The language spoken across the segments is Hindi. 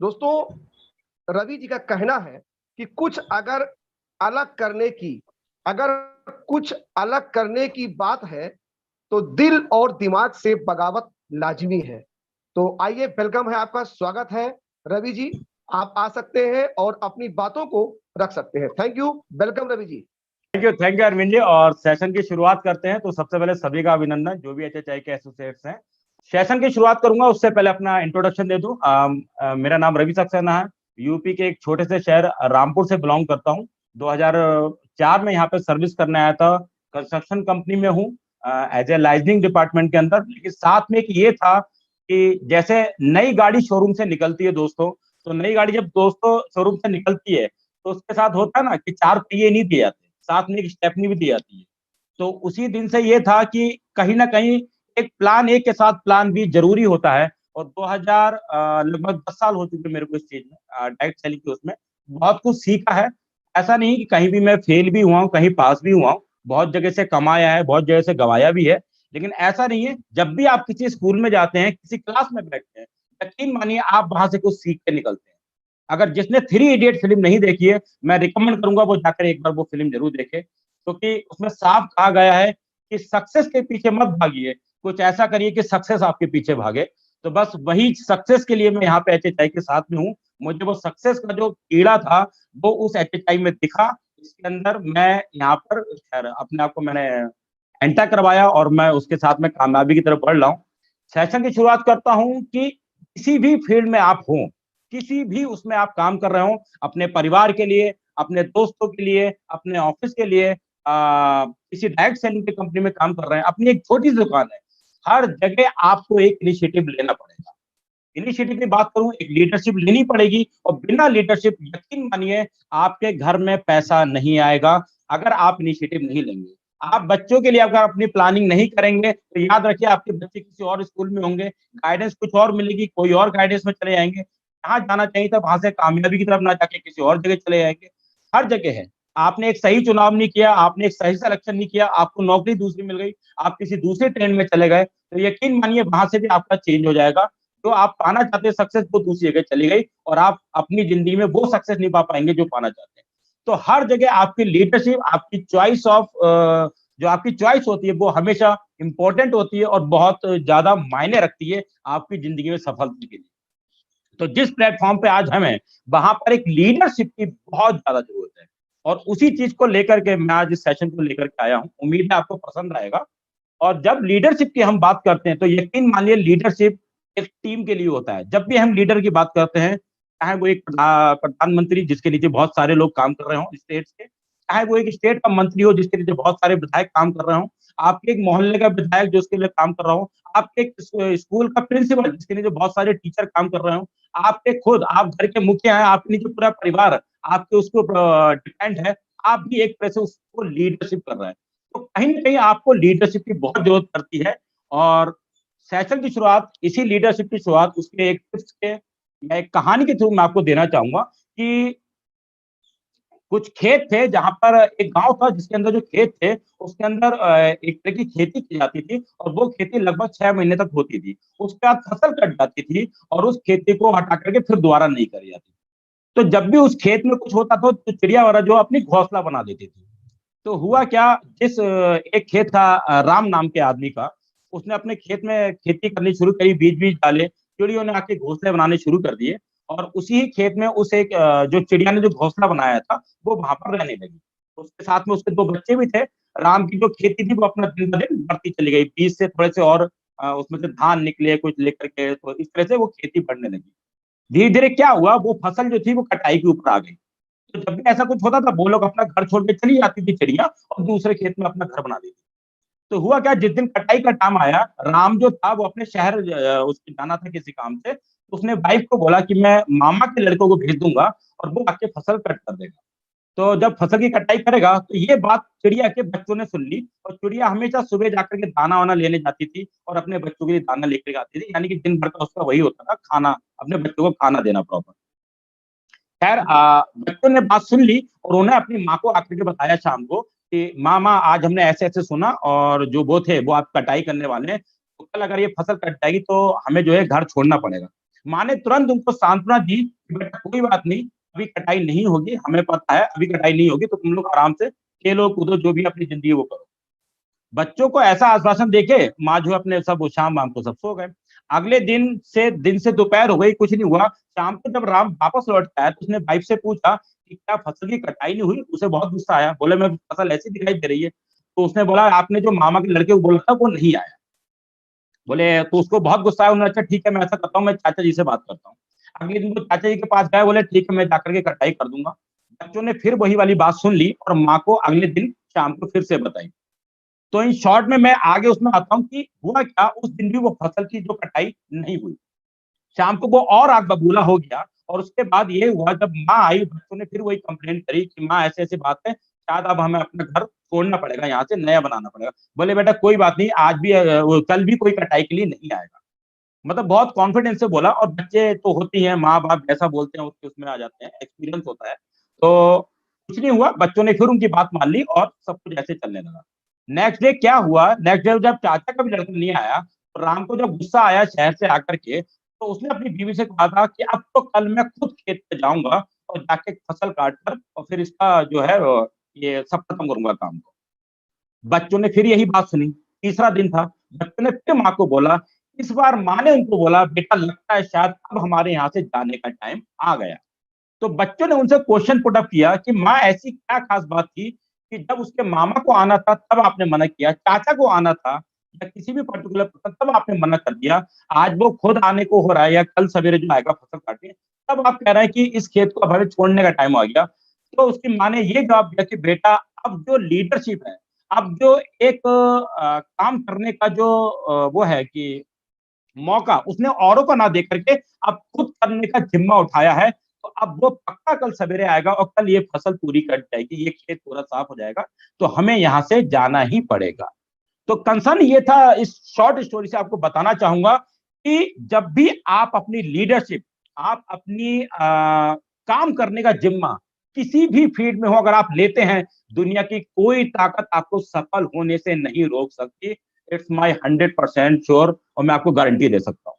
दोस्तों, रवि जी का कहना है कि अगर कुछ अलग करने की बात है तो दिल और दिमाग से बगावत लाजमी है। तो आइए, वेलकम है, आपका स्वागत है रवि जी। आप आ सकते हैं और अपनी बातों को रख सकते हैं। Thank you. Welcome Ravi ji. Thank you Arvind ji. और सेशन की शुरुआत करते हैं। तो सबसे पहले सभी का अभिनंदन, जो भी एचएचआई के एसोसिएट्स हैं। सेशन की शुरुआत करूंगा उससे पहले अपना इंट्रोडक्शन दे दूं। मेरा नाम रवि सक्सेना है। यूपी के एक छोटे से शहर रामपुर से बिलोंग करता हूं। 2004 में यहाँ पे सर्विस करने आया था। कंस्ट्रक्शन कंपनी में हूँ एज ए लाइजनिंग डिपार्टमेंट के अंदर। लेकिन साथ में एक ये था कि जैसे नई गाड़ी शोरूम से निकलती है दोस्तों, तो नई गाड़ी जब दोस्तों शोरूम से निकलती है तो उसके साथ होता है ना कि चार पहिए नहीं दिए जाते, साथ में एक स्टेपनी भी दी जाती है। तो उसी दिन से ये था कि कहीं ना कहीं एक प्लान ए के साथ प्लान बी जरूरी होता है। और 2000 लगभग 10 साल हो चुके मेरे को इस चीज में, डायरेक्ट सेलिंग के उसमें बहुत कुछ सीखा है। ऐसा नहीं कि कहीं भी मैं फेल भी हुआ हूँ, कहीं पास भी हुआ हूँ, बहुत जगह से कमाया है, बहुत जगह से गवाया भी है। लेकिन ऐसा नहीं है, जब भी आप किसी स्कूल में जाते हैं, किसी क्लास में बैठते हैं, यकीन मानिए आप वहां से कुछ सीख के निकलते हैं। अगर जिसने थ्री इडियट फिल्म नहीं देखी है, मैं रिकमेंड करूंगा वो जाकर एक बार वो फिल्म जरूर देखे, क्योंकि उसमें साफ कहा गया है कि सक्सेस के पीछे मत भागिए, कुछ ऐसा करिए कि सक्सेस आपके पीछे भागे। तो बस वही सक्सेस के लिए मैं यहाँ पे एचएचआई के साथ में हूँ। मुझे वो सक्सेस का जो कीड़ा था वो उस एचएचआई में दिखा। इसके अंदर मैं यहाँ पर खैर अपने आप को मैंने एंटर करवाया और मैं उसके साथ में कामयाबी की तरफ बढ़ रहा हूँ। सेशन की शुरुआत करता हूँ कि किसी भी फील्ड में आप हो, किसी भी उसमें आप काम कर रहे हो, अपने परिवार के लिए, अपने दोस्तों के लिए, अपने ऑफिस के लिए, किसी डायरेक्ट सेलिंग की कंपनी में काम कर रहे हैं, अपनी एक छोटी सी दुकान है, हर जगह आपको एक इनिशिएटिव लेना पड़ेगा। इनिशिएटिव की बात करूं, एक लीडरशिप लेनी पड़ेगी। और बिना लीडरशिप यकीन मानिए आपके घर में पैसा नहीं आएगा अगर आप इनिशिएटिव नहीं लेंगे। आप बच्चों के लिए अगर अपनी प्लानिंग नहीं करेंगे तो याद रखिए आपके बच्चे किसी और स्कूल में होंगे, गाइडेंस कुछ और मिलेगी, कोई और गाइडेंस में चले जाएंगे। जहां जाना चाहिए था वहां से कामयाबी की तरफ ना जाके किसी और जगह चले जाएंगे। हर जगह है, आपने एक सही चुनाव नहीं किया, आपने एक सही सिलेक्शन नहीं किया, आपको नौकरी दूसरी मिल गई, आप किसी दूसरे ट्रेन में चले गए, तो यकीन मानिए वहां से भी आपका चेंज हो जाएगा। जो आप पाना चाहते हैं सक्सेस, वो दूसरी जगह चली गई और आप अपनी जिंदगी में वो सक्सेस नहीं पा पाएंगे जो पाना चाहते हैं। तो हर जगह आपकी लीडरशिप, आपकी चॉइस ऑफ जो आपकी चॉइस होती है वो हमेशा इंपॉर्टेंट होती है और बहुत ज्यादा मायने रखती है आपकी जिंदगी में सफलता के लिए। तो जिस प्लेटफॉर्म पे आज हम हैं, वहां पर एक लीडरशिप की बहुत ज्यादा जरूरत है। और उसी चीज को लेकर के मैं आज इस सेशन को लेकर के आया हूं। उम्मीद है आपको पसंद आएगा। और जब लीडरशिप की हम बात करते हैं तो यकीन मानिए लीडरशिप एक टीम के लिए होता है। जब भी हम लीडर की बात करते हैं, चाहे वो एक प्रधानमंत्री जिसके नीचे बहुत सारे लोग काम कर रहे हो स्टेट के, चाहे वो एक स्टेट का मंत्री हो जिसके नीचे बहुत सारे विधायक काम कर रहे हो, आपके एक मोहल्ले का विधायक जो उसके लिए काम कर रहा हो, आपके एक स्कूल का प्रिंसिपल जिसके नीचे बहुत सारे टीचर काम कर रहे हो, आपके खुद आप घर के मुखिया हैं, आपके नीचे पूरा परिवार आपके उसको डिपेंड है, आप भी एक तरह से उसको लीडरशिप कर रहे हैं। तो कहीं ना कहीं आपको लीडरशिप की बहुत जरूरत पड़ती है। और सेशन की शुरुआत, इसी लीडरशिप की शुरुआत उसके एक टिप्स के या एक कहानी के थ्रू मैं आपको देना चाहूंगा कि कुछ खेत थे जहां पर एक गांव था जिसके अंदर जो खेत थे उसके अंदर एक तरह की खेती की जाती थी और वो खेती लगभग 6 महीने तक होती थी। उसके बाद फसल कट जाती थी और उस खेती को हटा करके फिर दोबारा नहीं करी जाती। तो जब भी उस खेत में कुछ होता था तो चिड़िया वगैरह जो अपनी घोंसला बना देती थी। तो हुआ क्या, जिस एक खेत था राम नाम के आदमी का, उसने अपने खेत में खेती करनी शुरू करी, बीज बीज डाले, चिड़ियों ने आके घोंसले बनाने शुरू कर दिए। और उसी ही खेत में उस एक जो चिड़िया ने जो घोंसला बनाया था वो वहां पर रहने लगी। तो उसके साथ में उसके दो बच्चे भी थे। राम की जो खेती थी वो अपना दिन ब दिन बढ़ती चली गई, बीज से थोड़े से और उसमें से धान निकले कुछ लेकर के, तो इस तरह से वो खेती बढ़ने लगी। धीरे धीरे क्या हुआ, वो फसल जो थी वो कटाई के ऊपर आ गई। तो जब भी ऐसा कुछ होता था वो लोग अपना घर छोड़ के चली जाती थी चिड़िया और दूसरे खेत में अपना घर बना देती। तो हुआ क्या, जिस दिन कटाई का टाइम आया, राम जो था वो अपने शहर उसके जाना था किसी काम से, तो उसने वाइफ को बोला कि मैं मामा के लड़कों को भेज दूंगा और वो आके फसल कट कर देगा। तो जब फसल की कटाई करेगा तो ये बात चिड़िया के बच्चों ने सुन ली। और चिड़िया हमेशा सुबह जाकर के दाना वाना लेने जाती थी और अपने बच्चों के लिए दाना लेकर आती थी, यानी कि दिन भर का उसका वही होता था, खाना, अपने बच्चों को खाना देना प्रॉपर। खैर बच्चों ने बात सुन ली और उन्हें अपनी माँ को आकर के बताया शाम को कि मामा आज हमने ऐसे ऐसे सुना और जो वो थे वो आप कटाई करने वाले हैं, तो कल अगर ये फसल कट जाएगी तो हमें जो है घर छोड़ना पड़ेगा। माँ ने तुरंत उनको सांत्वना दी कि बेटा कोई बात नहीं, अभी कटाई नहीं होगी, हमें पता है अभी कटाई नहीं होगी, तो तुम लोग आराम से खेलो कूदो, जो भी अपनी जिंदगी वो करो। बच्चों को ऐसा आश्वासन देके माँ जो अपने सब शाम वाम को सब सो गए। अगले दिन से दोपहर हो गई, कुछ नहीं हुआ। शाम को जब राम वापस लौट के आया तो उसने वाइफ से पूछा कि क्या फसल की कटाई नहीं हुई? उसे बहुत गुस्सा आया, बोले मैं फसल ऐसी दिखाई दे रही है। तो उसने बोला आपने जो मामा के लड़के को बोला था वो नहीं आया। बोले तो उसको बहुत गुस्सा आया। उन्होंने अच्छा ठीक है मैं ऐसा करता हूँ, मैं चाचा जी से बात करता हूँ। अगले दिन वो चाचा जी के पास गए, बोले ठीक है मैं जाकर के कटाई कर दूंगा। बच्चों ने फिर वही वाली बात सुन ली और माँ को अगले दिन शाम को फिर से बताई। तो इन शॉर्ट में मैं आगे उसमें आता हूँ कि हुआ क्या, उस दिन भी वो फसल की जो कटाई नहीं हुई। शाम को वो और आग बबूला हो गया और उसके बाद ये हुआ जब माँ आई, बच्चों ने फिर वही कंप्लेंट करी कि माँ ऐसे ऐसी बात है, शायद अब हमें अपना घर छोड़ना पड़ेगा, यहाँ से नया बनाना पड़ेगा। बोले बेटा कोई बात नहीं, आज भी कल भी कोई कटाई के लिए नहीं आएगा। मतलब बहुत कॉन्फिडेंस से बोला। और बच्चे तो होती हैं, माँ बाप जैसा बोलते हैं उसके उसमें आ जाते हैं, एक्सपीरियंस होता है। तो कुछ नहीं हुआ, बच्चों ने फिर उनकी बात मान ली और सब कुछ ऐसे चलने लगा। नेक्स्ट डे क्या हुआ, नेक्स्ट डे जब चाचा का भी लड़का नहीं आया तो राम को जब गुस्सा आया शहर से आकर के, तो उसने अपनी बीवी से कहा था कि अब तो कल मैं खुद खेत पे जाऊंगा और जाके फसल काट कर और फिर इसका जो है ये सब खत्म करूंगा काम को। बच्चों ने फिर यही बात सुनी। तीसरा दिन था, बच्चों ने फिर माँ को बोला। इस बार माँ ने उनको बोला बेटा लगता है शायद अब हमारे यहाँ से जाने का टाइम आ गया। तो बच्चों ने उनसे क्वेश्चन पुट अप किया कि माँ ऐसी क्या खास बात थी कि जब उसके मामा को आना था तब आपने मना किया, चाचा को आना था या किसी भी पर्टिकुलर पर्सन तब आपने मना कर दिया, आज वो खुद आने को हो रहा है या कल सवेरे जो आएगा फसल काटने तब आप कह रहे हैं कि इस खेत को अब हमें छोड़ने का टाइम आ गया। तो उसकी माँ ने ये जवाब दिया कि बेटा अब जो लीडरशिप है, अब जो एक काम करने का जो वो है कि मौका उसने औरों को ना दे करके अब खुद करने का जिम्मा उठाया है, तो अब वो पक्का कल सवेरे आएगा और कल ये फसल पूरी कट जाएगी, ये खेत पूरा साफ हो जाएगा, तो हमें यहाँ से जाना ही पड़ेगा। तो कंसर्न ये था, इस शॉर्ट स्टोरी से आपको बताना चाहूंगा कि जब भी आप अपनी लीडरशिप, आप अपनी काम करने का जिम्मा किसी भी फील्ड में हो अगर आप लेते हैं, दुनिया की कोई ताकत आपको सफल होने से नहीं रोक सकती। इट्स माई 100% श्योर और मैं आपको गारंटी दे सकता हूँ।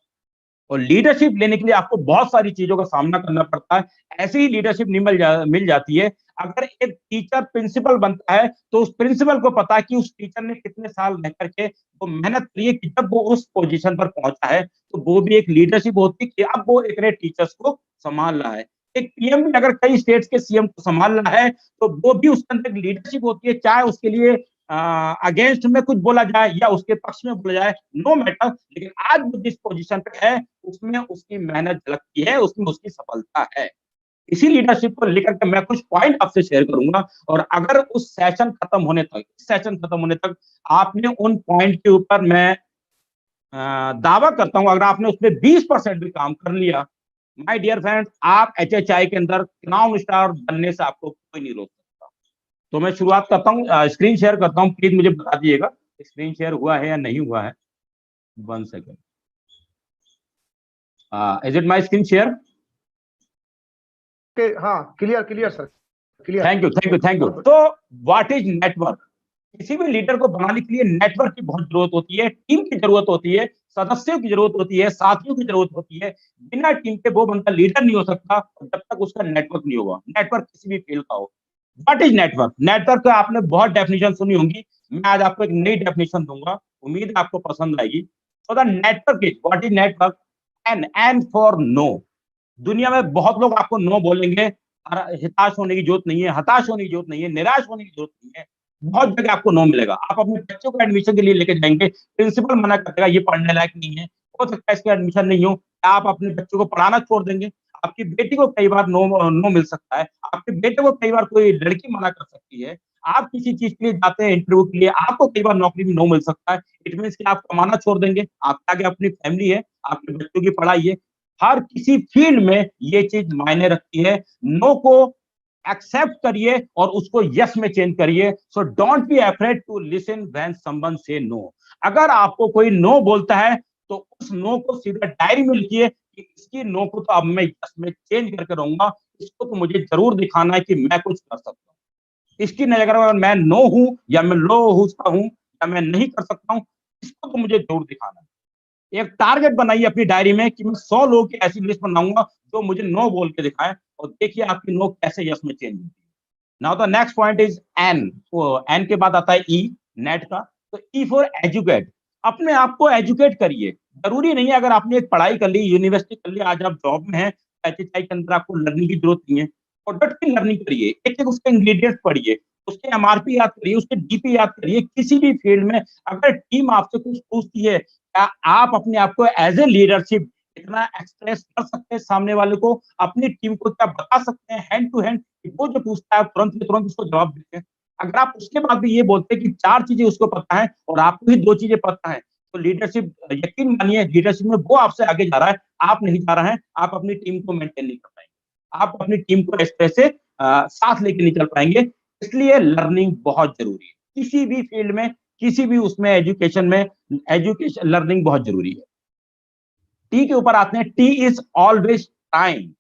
और लीडरशिप लेने के लिए आपको बहुत सारी चीजों का सामना करना पड़ता है। ऐसी ही लीडरशिप नहीं मिल जाती है। अगर एक टीचर प्रिंसिपल बनता है तो उस प्रिंसिपल को पता है कि उस टीचर ने कितने साल रह करके वो मेहनत करी है कि जब वो उस पोजीशन पर पहुंचा है, तो वो भी एक लीडरशिप होती है कि अब वो इतने टीचर्स को संभाल रहा है। एक पीएम भी अगर कई स्टेट्स के सीएम को संभाल रहा है तो वो भी उसके अंदर लीडरशिप होती है, चाहे उसके लिए अगेंस्ट में कुछ बोला जाए या उसके पक्ष में बोला जाए, नो मैटर, लेकिन आज वो जिस पोजीशन पे है उसमें उसकी मेहनत झलकती है, उसमें उसकी सफलता है। इसी लीडरशिप को लेकर के मैं कुछ पॉइंट आपसे शेयर करूंगा और अगर उस सेशन खत्म होने तक आपने उन पॉइंट के ऊपर मैं दावा करता हूं, अगर आपने उसमें 20% भी काम कर लिया, माय डियर फ्रेंड, आप एचएचआई के अंदर क्लाउन स्टार बनने से आपको कोई नहीं रोक सकता। तो मैं शुरुआत करता हूँ, स्क्रीन शेयर करता हूँ, प्लीज मुझे बता दीजिएगा स्क्रीन शेयर हुआ है या नहीं हुआ है। 1 second. Is it my screen share? हाँ clear clear sir, clear. Thank you thank you thank you. तो व्हाट इज नेटवर्क? किसी भी लीडर को बनाने के लिए नेटवर्क की बहुत जरूरत होती है, टीम की जरूरत होती है, सदस्यों की जरूरत होती है, साथियों की जरूरत होती है। बिना टीम के वो बंदा लीडर नहीं हो सकता जब तक उसका नेटवर्क नहीं होगा, नेटवर्क किसी भी फील्ड का हो। What is network? नेटवर्क का आपने बहुत डेफिनेशन सुनी होंगी, मैं आज आपको एक नई डेफिनेशन दूंगा, उम्मीद है आपको पसंद आएगी। तो the network is, what is network? N for no. दुनिया में बहुत लोग आपको नो बोलेंगे, हिताश होने की जरूरत नहीं है, हताश होने की जरूरत नहीं है, निराश होने की जरूरत नहीं है। बहुत जगह आपको नो मिलेगा। आप अपने बच्चों को एडमिशन के लिए लेके जाएंगे, प्रिंसिपल मना कर देगा ये पढ़ने लायक नहीं है, हो सकता है इसका एडमिशन नहीं हो, आप अपने बच्चों को पढ़ाना छोड़ देंगे। आपकी बेटी को कई बार नो मिल सकता है, आपके बेटे को कई बार कोई लड़की मना कर सकती है। आप किसी चीज के लिए जाते हैं इंटरव्यू के लिए, आपको कई बार नौकरी में नो मिल सकता है। इट मीन कि आप कमाना छोड़ देंगे, आपके आगे अपनी फैमिली है, आपके बच्चों की पढ़ाई है। हर किसी फील्ड में ये चीज मायने रखती है। नो को एक्सेप्ट करिए और उसको यस में चेंज करिए। So don't be afraid to listen when someone say no. अगर आपको कोई नो बोलता है तो उस नो को सीधा डायरी में लिखिए कि इसकी नो को तो अब मैं यस में चेंज करके रहूंगा, इसको तो मुझे जरूर दिखाना है कि मैं कुछ कर सकता हूँ। इसकी नजर अगर मैं नो हूं या मैं लो हूं या मैं नहीं कर सकता हूं, इसको तो मुझे जरूर दिखाना है। एक टारगेट बनाइए अपनी डायरी में कि मैं 100 लोगों की ऐसी लिस्ट बनाऊंगा जो मुझे नो बोल के दिखाए, और देखिए आपकी नो कैसे यस में चेंज होती है। Now the next point is N. N के बाद आता है ई, नेट का। तो ई फॉर एजुकेट। अपने आप को एजुकेट करिए। जरूरी नहीं है अगर आपने एक पढ़ाई कर ली, यूनिवर्सिटी कर ली, आज आप जॉब में हैं, एचएचआई के अंदर आपको लर्निंग की जरूरत नहीं है। प्रोडक्ट की लर्निंग करिए, एक एक उसके इंग्रेडिएंट्स पढ़िए, उसके एमआरपी याद करिए, उसके डीपी याद करिए। किसी भी फील्ड में अगर टीम आपसे कुछ पूछती है, क्या आप अपने आप को एज ए लीडरशिप इतना एक्सप्रेस कर सकते हैं सामने वाले को, अपनी टीम को क्या बता सकते हैं हैंड टू हैंड, वो जो पूछता है तुरंत के तुरंत उसको जवाब देते हैं। अगर आप उसके बाद भी ये बोलते हैं कि 4 चीजें उसको पता है और आपको ही 2 चीजें पता है, तो लीडरशिप, यकीन मानिए लीडरशिप में वो आपसे आगे जा रहा है, आप नहीं जा रहे हैं। आप अपनी टीम को मेंटेन नहीं कर पाएंगे, आप अपनी टीम को इस तरह से साथ लेके नहीं चल पाएंगे। इसलिए लर्निंग बहुत जरूरी है किसी भी फील्ड में, किसी भी उसमें, एजुकेशन में, एजुकेशन लर्निंग बहुत जरूरी है। टी के ऊपर आते हैं, टी इज ऑलवेज टाइम।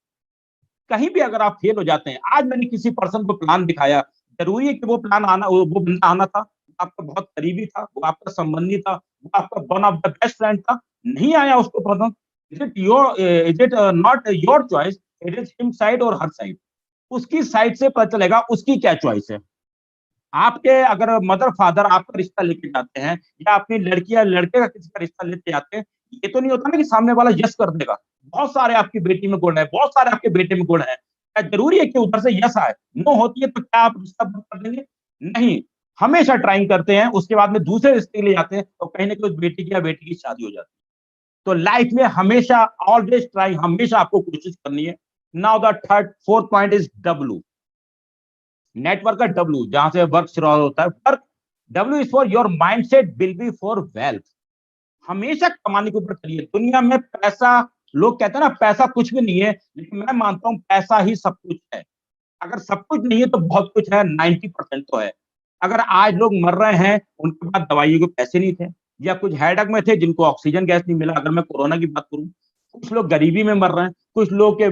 कहीं भी अगर आप फेल हो जाते हैं, आज मैंने किसी पर्सन को प्लान दिखाया, जरूरी है कि वो प्लान आना, वो बंदा आना था, आपका बहुत करीबी था, वो आपका संबंधी था, वो आपका one of the best friend था, नहीं आया उसको पसंद। Is it not your choice, it is him side और हर साइड। उसकी साइड से पता चलेगा उसकी क्या चॉइस है। आपके अगर मदर फादर आपका रिश्ता लेके जाते हैं, या अपनी लड़की या लड़के का किसी का रिश्ता लेके जाते हैं, ये तो नहीं होता ना कि सामने वाला यस कर देगा। बहुत सारे आपकी बेटी में गुण है, बहुत सारे आपके बेटे में गुण है, क्या जरूरी है कि उधर से यस आए? नो होती है तो क्या आप रिश्ता बंद कर देंगे? नहीं, हमेशा ट्राइंग करते हैं, उसके बाद में दूसरे रिश्ते के लिए जाते हैं, और कहीं ना कहीं उस बेटी की या बेटी की शादी हो जाती है। तो लाइफ में हमेशा ऑलवेज ट्राई, हमेशा आपको कोशिश करनी है। Now the third fourth point is W. Network का डब्ल्यू, जहां से वर्क शुरू होता है, work. W is for your mindset will be for wealth. हमेशा कमाने के ऊपर चलिए। दुनिया में पैसा, लोग कहते हैं ना पैसा कुछ भी नहीं है, लेकिन मैं मानता हूं पैसा ही सब कुछ है। अगर सब कुछ नहीं है तो बहुत कुछ है, 90% तो है। अगर आज लोग मर रहे हैं, उनके पास दवाइयों के पैसे नहीं थे, या कुछ हेडक में थे जिनको ऑक्सीजन गैस नहीं मिला, अगर मैं कोरोना की बात करूं, कुछ लोग गरीबी में मर रहे हैं, कुछ लोग के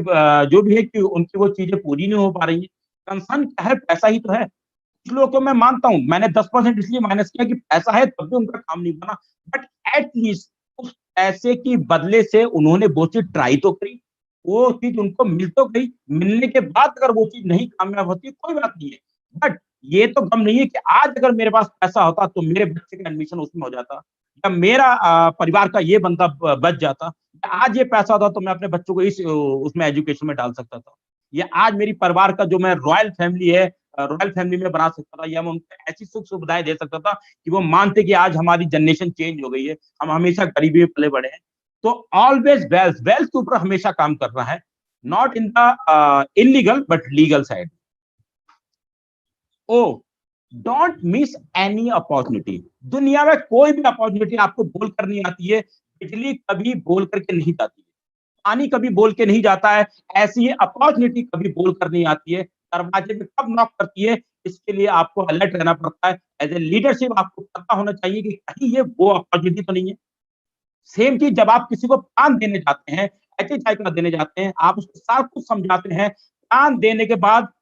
जो भी है कि उनकी वो चीजें पूरी नहीं हो पा रही है। कंसर्न क्या है? पैसा ही तो है। कुछ लोगों को मैं मानता हूं, मैंने 10% इसलिए माइनस किया कि पैसा है तब भी उनका काम नहीं बना, बट एटलीस्ट उस पैसे की बदले से उन्होंने वो चीज ट्राई तो करी, वो चीज उनको मिल तो गई। मिलने के बाद अगर वो चीज नहीं कामयाब होती, कोई बात नहीं है, बट ये तो गम नहीं है कि आज अगर मेरे पास पैसा होता तो मेरे बच्चे का एडमिशन उसमें हो जाता, या मेरा परिवार का ये बंदा बच जाता, या आज ये पैसा होता तो मैं अपने बच्चों को इस उसमें एजुकेशन में डाल सकता था, या आज मेरी परिवार का जो मैं रॉयल फैमिली है, रॉयल फैमिली में बना सकता था, या मैं उनको ऐसी सुख सुविधाएं दे सकता था कि वो मानते कि आज हमारी जनरेशन चेंज हो गई है, हम हमेशा गरीबी में पले बड़े हैं। तो ऑलवेज वेल्थ, वेल्थ के ऊपर हमेशा काम करना है, not in the illegal but legal side. O, don't miss any opportunity. दुनिया में कोई भी अपॉर्चुनिटी आपको बोल कर नहीं आती है। बिजली कभी बोल करके नहीं जाती है, पानी कभी बोल के नहीं जाता है, ऐसी अपॉर्चुनिटी कभी बोल कर नहीं आती है। दरवाजे पे कब नॉक करती है, इसके लिए आपको अलर्ट रहना पड़ता है। एज ए लीडरशिप आपको पता होना चाहिए कि कहीं ये वो अपॉर्चुनिटी तो नहीं है। सेम चीज जब आप किसी को प्लान देने जाते हैं, एचएचआई का देने जाते हैं, आप उसको सब कुछ समझाते हैं, प्लान देने के बाद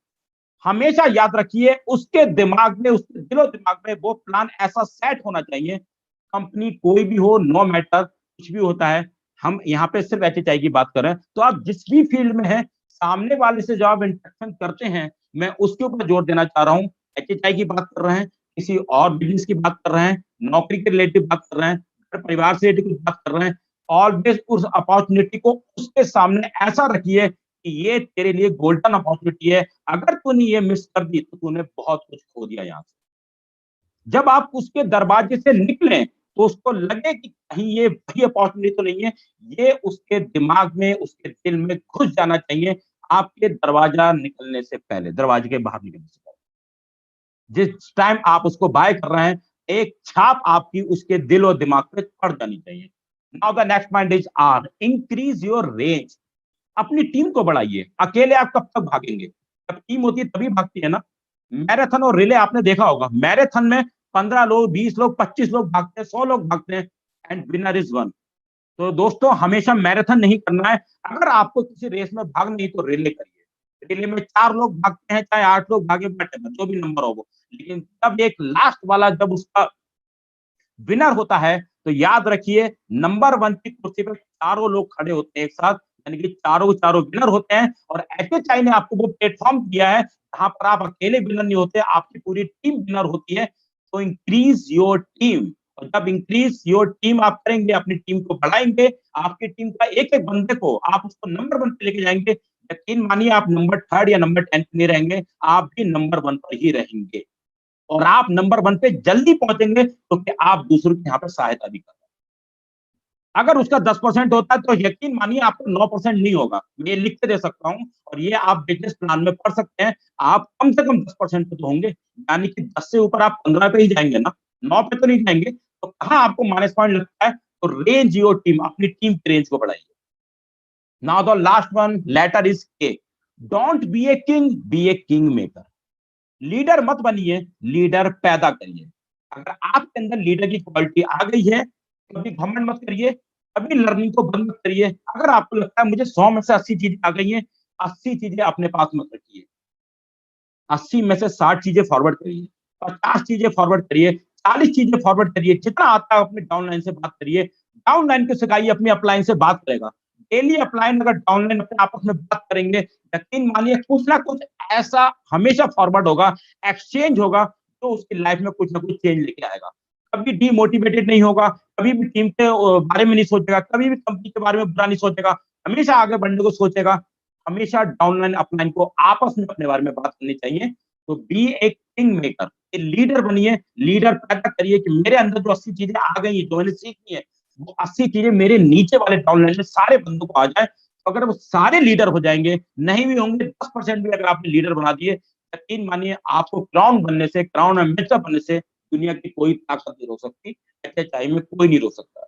हमेशा याद रखिए उसके दिमाग में, उसके दिलो दिमाग में वो प्लान ऐसा सेट होना चाहिए। कंपनी कोई भी हो, नो मैटर, कुछ भी होता है, हम यहाँ पे सिर्फ एचएचआई की बात कर रहे हैं, तो आप जिस भी फील्ड में हैं, सामने वाले से जो आप इंटरेक्शन करते हैं, मैं उसके ऊपर जोर देना चाह रहा हूँ। एचएचआई की बात कर रहे हैं, किसी और बिजनेस की बात कर रहे हैं, नौकरी के रिलेटिव बात कर रहे हैं, परिवार से रिलेटिव बात कर रहे हैं, ऑलवेज उस अपॉर्चुनिटी को उसके सामने ऐसा रखिए कि ये तेरे लिए गोल्डन अपॉर्चुनिटी है। अगर तूने ये मिस कर दी तो तूने बहुत कुछ खो दिया यहाँ से। जब आप उसके दरवाजे से निकलें तो उसको लगे कि कहीं ये वही अपॉर्चुनिटी तो नहीं है, ये उसके दिमाग में, उसके दिल में घुस जाना चाहिए आपके दरवाजा निकलने से पहले, दरवाजे के बाहर निकलने से पहले। जिस टाइम आप उसको बाय कर रहे हैं, एक छाप आपकी उसके दिल और दिमाग पे पड़ जानी चाहिए। Now the next point is R, increase your range. अपनी टीम को बढ़ाइए। अकेले आप कब तक भागेंगे? जब टीम होती है तभी भागती है ना। मैराथन और रिले आपने देखा होगा, मैराथन में 15 लोग, 20 लोग, 25 लोग भागते हैं, 100 लोग भागते हैं, एंड विनर इज वन। तो दोस्तों हमेशा मैराथन नहीं करना है। अगर आपको किसी रेस में भाग नहीं तो रिले करिए। रिले में 4 लोग भागते हैं, चाहे 8 लोग भागे, बट जो भी नंबर हो वो, लेकिन तब एक लास्ट वाला जब उसका विनर होता है, तो याद रखिए, नंबर 1 की कुर्सी पर चारों लोग खड़े होते हैं एक साथ, यानी कि चारों चारों विनर होते हैं, और एचएचआई ने आपको वो प्लेटफॉर्म दिया है जहां पर आप अकेले विनर नहीं होते, आपकी पूरी टीम विनर होती है। तो इंक्रीज योर टीम, और जब इंक्रीज योर टीम आप करेंगे, अपनी टीम को बढ़ाएंगे, आपकी टीम का एक एक बंदे को आप उसको नंबर 1 पे लेके जाएंगे, यकीन मानिए आप नंबर 3 या नंबर 10 पे नहीं रहेंगे, आप भी नंबर 1 पर ही रहेंगे, और आप नंबर 1 पे जल्दी पहुंचेंगे क्योंकि आप दूसरों की यहाँ पे सहायता भी कर रहे हैं। अगर उसका 10% होता है तो यकीन मानिए आपको 9% नहीं होगा, मैं लिख के दे सकता हूं, और ये आप बिजनेस प्लान में पढ़ सकते हैं। आप कम से कम 10% पे तो होंगे, यानी कि 10 से ऊपर आप 15 पे ही जाएंगे ना, 9 पे तो नहीं जाएंगे। तो कहां आपको माइनस पॉइंट लगता है? तो रेंज योर टीम, अपनी टीम की रेंज को बढ़ाइए। Now the last one, letter is K. Don't be a king, be a king maker. Leader मत बनिए, लीडर पैदा करिए। अगर आपके अंदर लीडर की क्वालिटी आ गई है, कभी घमंड मत करिए, कभी लर्निंग को बंद मत करिए। अगर आपको लगता है मुझे 100 में से 80 चीजें आ गई हैं, 80 चीजें अपने पास मत रखिए, 80 में से 60 चीजें फॉरवर्ड करिए, 50 चीजें फॉरवर्ड करिए, 40 चीजें फॉरवर्ड करिए, जितना आता है अपने डाउनलाइन से बात करिए। डाउनलाइन को सिखाइए अपनी अपलाइन से बात करेगा। डेली अपलाइन अगर डाउनलाइन अपने आपस में बात करेंगे, यकीन मानिए कुछ ना कुछ ऐसा हमेशा फॉरवर्ड होगा, एक्सचेंज होगा, तो उसकी लाइफ में कुछ ना कुछ चेंज लेके आएगा। कभी डीमोटिवेटेड नहीं होगा, कभी भी टीम के बारे में नहीं सोचेगा, कभी भी कंपनी के बारे में बुरा नहीं सोचेगा, हमेशा आगे बढ़ने को सोचेगा। हमेशा डाउनलाइन अपलाइन को आपस में अपने बारे में बात करनी चाहिए। तो be a king maker, leader बनिए, लीडर पैदा करिए कि मेरे अंदर जो 80 चीजें आ गई, जो मैंने सीखी है, वो 80 चीजें मेरे नीचे वाले डाउनलाइन में सारे बंदों को आ जाए। तो अगर वो सारे लीडर हो जाएंगे, नहीं भी होंगे 10% भी अगर आपने लीडर बना दिए, यकीन मानिए आपको क्राउन बनने से, क्राउन एम्बेसडर बनने से दुनिया की कोई ताकत नहीं रोक सकती, एचएचआई में कोई नहीं रोक सकता।